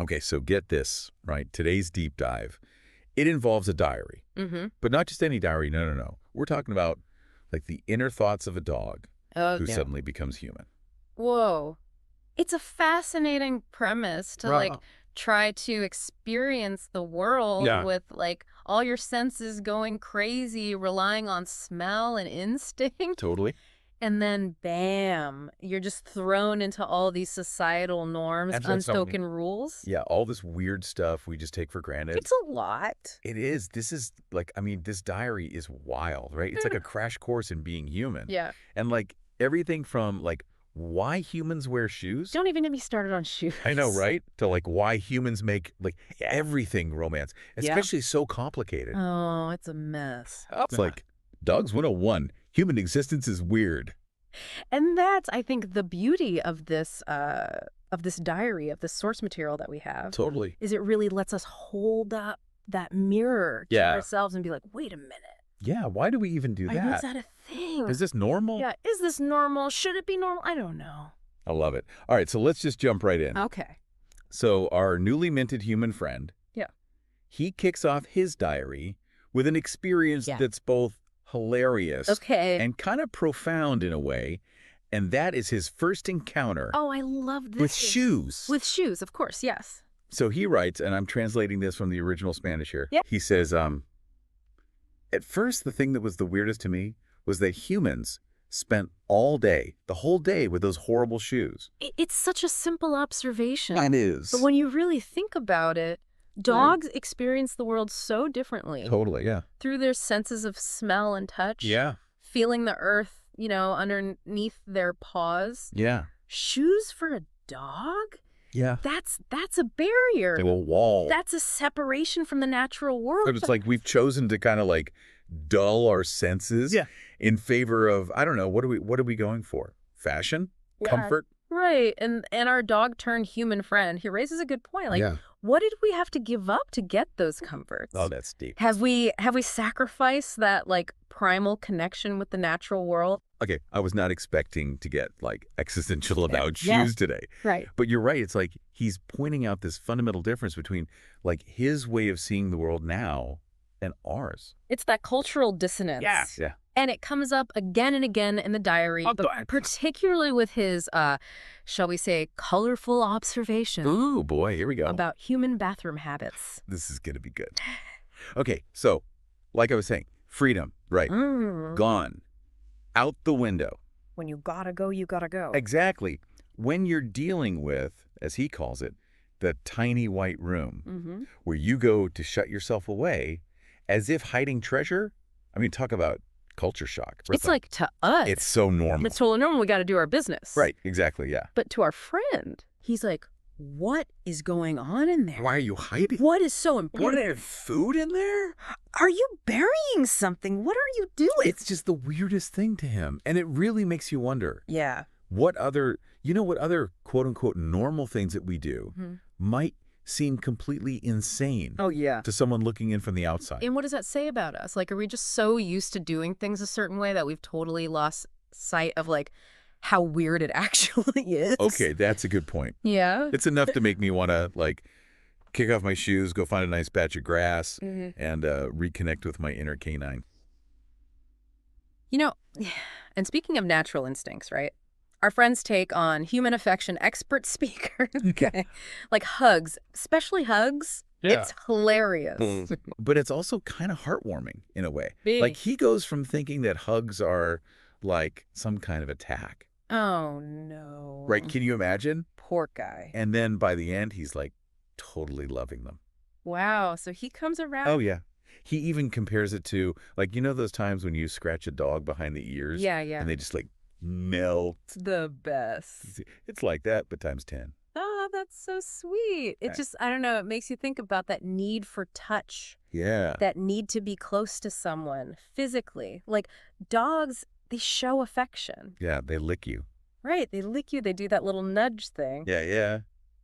Okay, so get this, right? Today's deep dive. It involves a diary, but not just any diary. No, no, no. We're talking about like the inner thoughts of a dog Oh, who no. suddenly becomes human. Whoa. It's a fascinating premise to Right. try to experience the world Yeah. with all your senses going crazy, relying on smell and instinct. Totally. And then bam, you're just thrown into all these societal norms, And that's something. unspoken rules. Yeah, all this weird stuff we just take for granted. It's a lot. It is. This is like, I mean, this diary is wild, right? It's like a crash course in being human. Yeah. And like everything from like why humans wear shoes. Don't even get me started on shoes. I know, right? To like why humans make like everything romance, especially so complicated. Oh, it's a mess. It's like Dogs 101. Human existence is weird. And that's, I think, the beauty of this diary, of this source material that we have, Totally. is it really lets us hold up that mirror to ourselves and be like, wait a minute. Yeah, why do we even do that? Is that a thing? Is this normal? Yeah, is this normal? Should it be normal? I don't know. I love it. All right, so let's just jump right in. Okay. So our newly minted human friend, he kicks off his diary with an experience that's both hilarious and kind of profound in a way, and that is his first encounter Oh, I love this. with shoes. With shoes, of course, yes. So he writes, and I'm translating this from the original Spanish here. Yeah. He says, at first, the thing that was the weirdest to me was that humans spent all day, the whole day, with those horrible shoes. It's such a simple observation. It is. But when you really think about it, dogs experience the world so differently. Totally, yeah. Through their senses of smell and touch. Yeah. Feeling the earth, underneath their paws. Yeah. Shoes for a dog? Yeah. That's a barrier. Like a wall. That's a separation from the natural world. It's like we've chosen to kind of like dull our senses in favor of, I don't know, what are we going for? Fashion? Comfort? Right. And our dog turned human friend, he raises a good point. What did we have to give up to get those comforts? Oh, that's deep. Have we sacrificed that primal connection with the natural world? Okay, I was not expecting to get existential about shoes today. Right. But you're right. It's like he's pointing out this fundamental difference between his way of seeing the world now and ours. It's that cultural dissonance. Yeah. And it comes up again and again in the diary, but particularly with his, shall we say, colorful observation. Ooh, boy, here we go. About human bathroom habits. This is going to be good. Okay, so like I was saying, freedom, right, gone, out the window. When you gotta go, you gotta go. Exactly. When you're dealing with, as he calls it, the tiny white room, where you go to shut yourself away as if hiding treasure. I mean, talk about culture shock. It's like to us. It's so normal. It's totally normal. We got to do our business. Right, exactly, yeah. But to our friend, he's like, what is going on in there? Why are you hiding? What is so important? What, food in there? Are you burying something? What are you doing? It's just the weirdest thing to him. And it really makes you wonder. Yeah. What other quote-unquote normal things that we do might seem completely insane to someone looking in from the outside. And what does that say about us? Are we just so used to doing things a certain way that we've totally lost sight of how weird it actually is? Okay, that's a good point. Yeah. It's enough to make me want to kick off my shoes, go find a nice patch of grass, and reconnect with my inner canine. And speaking of natural instincts, right? Our friend's take on human affection expert speaker. Okay. Hugs, especially hugs. Yeah. It's hilarious. But it's also kind of heartwarming in a way. Big. He goes from thinking that hugs are some kind of attack. Oh, no. Right? Can you imagine? Poor guy. And then by the end, he's totally loving them. Wow. So he comes around. Oh, yeah. He even compares it to, those times when you scratch a dog behind the ears? Yeah. And they just melt. The best. It's like that, but times 10. Oh, that's so sweet. It just, I don't know, it makes you think about that need for touch. Yeah. That need to be close to someone physically. Dogs, they show affection. Yeah, they lick you. Right, they lick you, they do that little nudge thing. Yeah.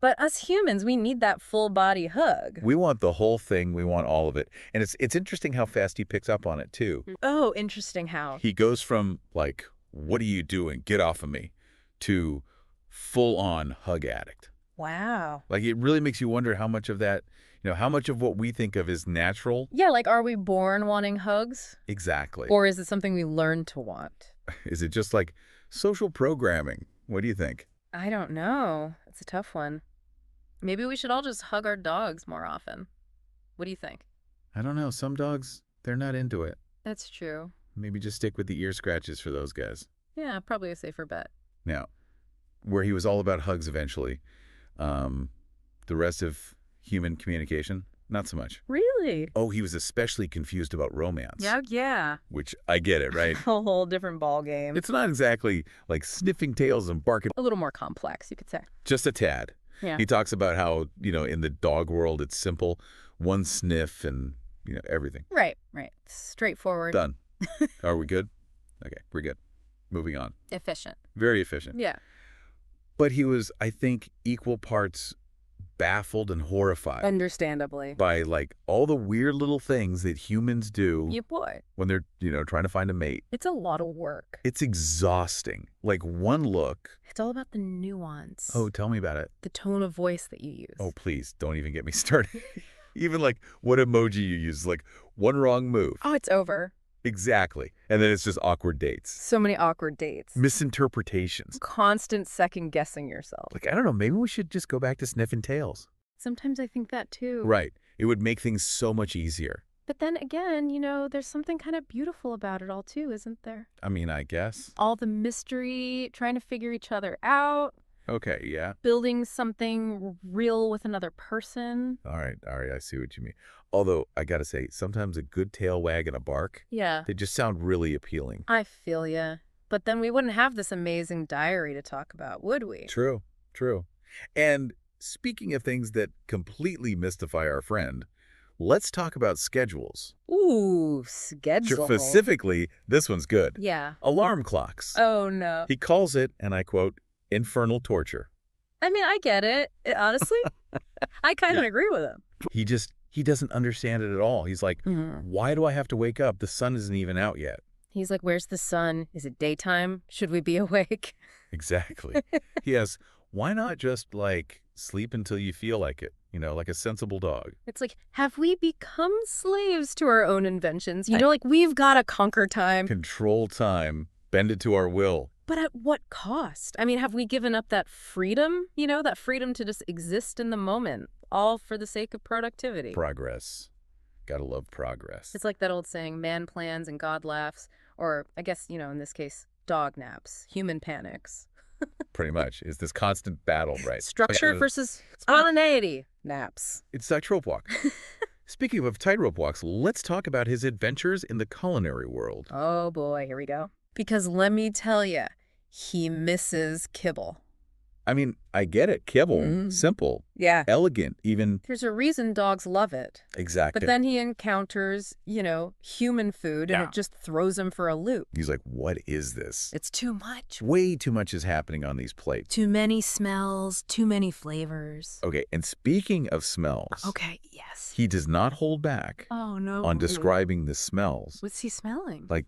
But us humans, we need that full body hug. We want the whole thing. We want all of it. And it's interesting how fast he picks up on it, too. Oh, interesting how. He goes from, what are you doing? Get off of me, to full-on hug addict. Wow. Like, it really makes you wonder how much of that, how much of what we think of is natural. Yeah, like, are we born wanting hugs? Exactly. Or is it something we learn to want? Is it just like social programming? What do you think? I don't know. It's a tough one. Maybe we should all just hug our dogs more often. What do you think? I don't know. Some dogs, they're not into it. That's true. Maybe just stick with the ear scratches for those guys. Yeah, probably a safer bet. Now, where he was all about hugs eventually, the rest of human communication, not so much. Really? Oh, he was especially confused about romance. Yeah. Which, I get it, right? A whole different ball game. It's not exactly like sniffing tails and barking. A little more complex, you could say. Just a tad. Yeah. He talks about how, in the dog world, it's simple. One sniff and, everything. Right. Straightforward. Done. Are we good? Okay, we're good. Moving on. Efficient. Very efficient. Yeah. But he was, I think, equal parts baffled and horrified. Understandably. By, like, all the weird little things that humans do. Yeah, boy. When they're, trying to find a mate. It's a lot of work. It's exhausting. Like, one look. It's all about the nuance. Oh, tell me about it. The tone of voice that you use. Oh, please, don't even get me started. Even, like, what emoji you use. Like, one wrong move. Oh, it's over. Exactly. And then it's just awkward dates. So many awkward dates. Misinterpretations. Constant second-guessing yourself. Like, I don't know, maybe we should just go back to sniffing tails. Sometimes I think that, too. Right. It would make things so much easier. But then again, there's something kind of beautiful about it all, too, isn't there? I mean, I guess. All the mystery, trying to figure each other out. Okay, yeah. Building something real with another person. All right, I see what you mean. Although, I gotta say, sometimes a good tail wag and a bark, yeah, they just sound really appealing. I feel ya. But then we wouldn't have this amazing diary to talk about, would we? True. And speaking of things that completely mystify our friend, let's talk about schedules. Ooh, schedule. Specifically, this one's good. Yeah. Alarm clocks. Oh, no. He calls it, and I quote, infernal torture. I mean, I get it. Honestly, I kind of agree with him. He doesn't understand it at all. He's like, why do I have to wake up? The sun isn't even out yet. He's like, where's the sun? Is it daytime? Should we be awake? Exactly. Yes. Why not just, like, sleep until you feel like it? Like a sensible dog. It's like, have we become slaves to our own inventions? Like, we've got to conquer time. Control time. Bend it to our will. But at what cost? I mean, have we given up that freedom? That freedom to just exist in the moment, all for the sake of productivity. Progress. Gotta love progress. It's like that old saying, man plans and God laughs. Or, I guess, in this case, dog naps, human panics. Pretty much. It's this constant battle, right? Structure versus spontaneity. Naps. It's tightrope walk. Speaking of tightrope walks, let's talk about his adventures in the culinary world. Oh, boy. Here we go. Because let me tell you, he misses kibble. I mean, I get it. Kibble. Simple. Yeah. Elegant, even. There's a reason dogs love it. Exactly. But then he encounters, human food, and it just throws him for a loop. He's like, what is this? It's too much. Way too much is happening on these plates. Too many smells, too many flavors. Okay, and speaking of smells. Okay, yes. He does not hold back. Oh, no. On describing the smells. What's he smelling? Like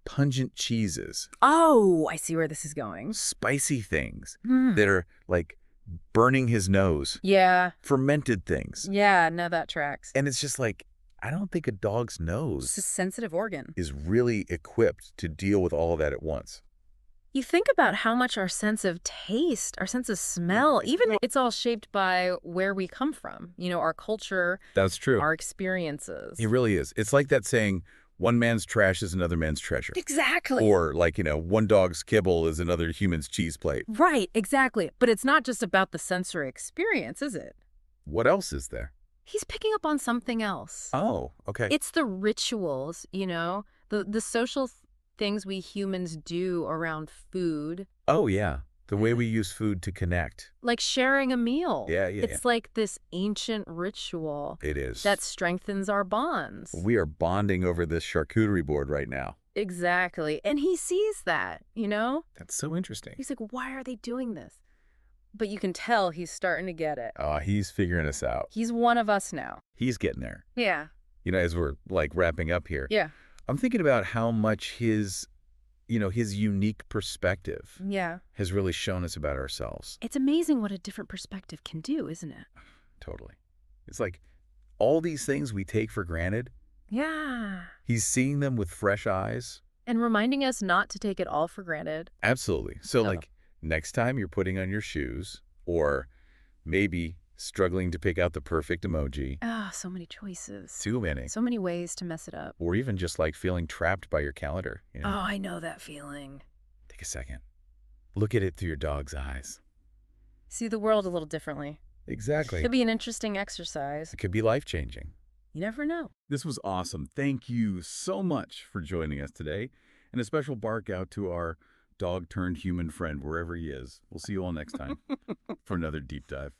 pungent cheeses. Oh, I see where this is going. Spicy things that are like burning his nose. Yeah. Fermented things. Yeah, no, that tracks. And it's just like, I don't think a dog's nose It's a sensitive organ. is really equipped to deal with all of that at once. You think about how much our sense of taste, our sense of smell, even it's all shaped by where we come from. Our culture. That's true. Our experiences. It really is. It's like that saying, one man's trash is another man's treasure. Exactly. Or like, one dog's kibble is another human's cheese plate. Right, exactly. But it's not just about the sensory experience, is it? What else is there? He's picking up on something else. Oh, okay. It's the rituals, the social things we humans do around food. Oh, yeah. The way we use food to connect. Like sharing a meal. Yeah. It's like this ancient ritual. It is. That strengthens our bonds. We are bonding over this charcuterie board right now. Exactly. And he sees that, That's so interesting. He's like, why are they doing this? But you can tell he's starting to get it. Oh, he's figuring us out. He's one of us now. He's getting there. Yeah. As we're like wrapping up here. Yeah. I'm thinking about how much his his unique perspective Yeah. has really shown us about ourselves. It's amazing what a different perspective can do, isn't it? Totally. It's like all these things we take for granted. Yeah. He's seeing them with fresh eyes. And reminding us not to take it all for granted. Absolutely. So, like, next time you're putting on your shoes, or maybe struggling to pick out the perfect emoji. Ah, so many choices. Too many. So many ways to mess it up. Or even just like feeling trapped by your calendar. Oh, I know that feeling. Take a second. Look at it through your dog's eyes. See the world a little differently. Exactly. Could be an interesting exercise. It could be life-changing. You never know. This was awesome. Thank you so much for joining us today. And a special bark out to our dog-turned-human friend, wherever he is. We'll see you all next time for another deep dive.